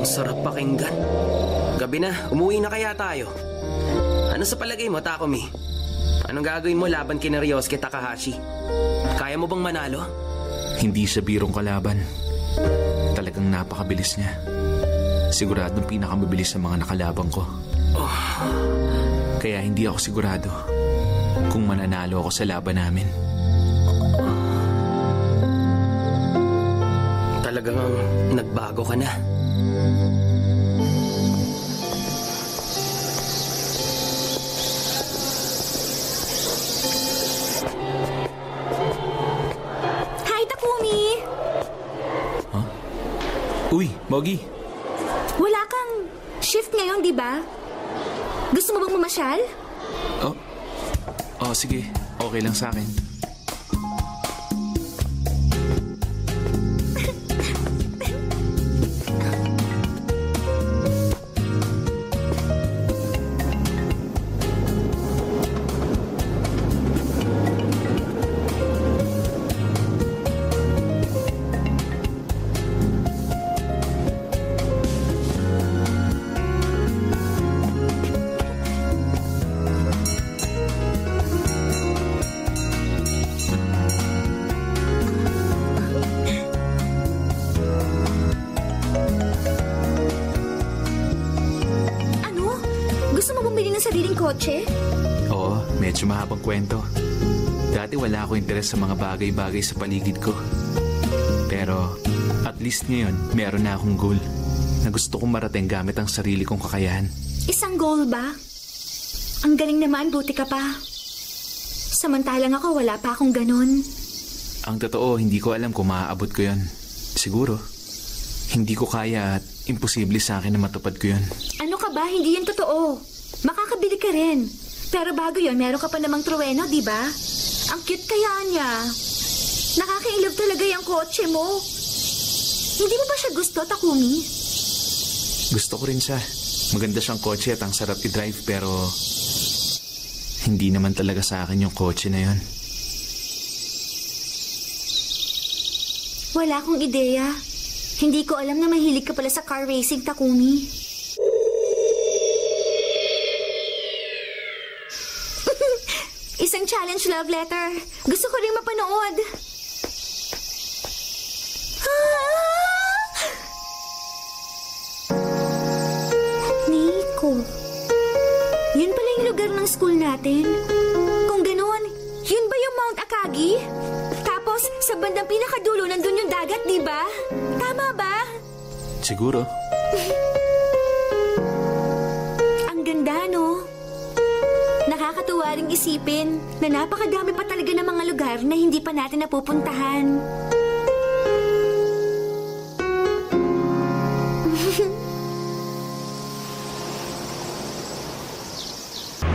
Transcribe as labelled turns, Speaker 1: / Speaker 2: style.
Speaker 1: Ang sarap pakinggan. Gabi na, umuwi na kaya tayo. Ano sa palagay mo, Takumi? Anong gagawin mo laban kina Ryosuke Takahashi? Kaya mo bang manalo?
Speaker 2: Hindi siya birong kalaban. Talagang napakabilis niya. Siguradong pinakamabilis sa mga nakalabang ko. Kaya hindi ako sigurado kung mananalo ako sa laban namin.
Speaker 1: Talagang nagbago ka na.
Speaker 3: Hi, Takumi!
Speaker 2: Huh? Uy, Mogi!
Speaker 3: Wala kang shift ngayon, di ba? Gusto mo bang mamasyal?
Speaker 2: Oh, sige. Okay lang sa akin.
Speaker 3: Kotse?
Speaker 2: Oo, medyo mahabang kwento. Dati wala ako interes sa mga bagay-bagay sa paligid ko. Pero at least ngayon, meron na akong goal na gusto kong marating gamit ang sarili kong kakayahan.
Speaker 3: Isang goal ba? Ang galing naman, buti ka pa. Samantalang ako, wala pa akong ganun.
Speaker 2: Ang totoo, hindi ko alam kung maaabot ko yon. Siguro, hindi ko kaya at imposible sa akin na matupad ko yon.
Speaker 3: Ano ka ba? Hindi yan totoo. Makakabili ka rin. Pero bago yon, meron ka pa namang truweno, di ba? Ang cute kaya niya. Nakaka-inlove talaga yung kotse mo. Hindi mo ba siya gusto, Takumi?
Speaker 2: Gusto ko rin siya. Maganda siyang kotse at ang sarap i-drive, pero hindi naman talaga sa akin yung kotse na yon.
Speaker 3: Wala akong ideya. Hindi ko alam na mahilig ka pala sa car racing, Takumi. Isang challenge love letter. Gusto ko rin mapanood. Nico. Yun pala yung lugar ng school natin. Kung ganoon, yun ba yung Mount Akagi? Tapos, sa bandang pinakadulo, nandun yung dagat, di ba? Tama ba?
Speaker 2: Siguro.
Speaker 3: Ang ganda, no? Nakakatuwa ring isipin na napakadami pa talaga ng mga lugar na hindi pa natin napupuntahan.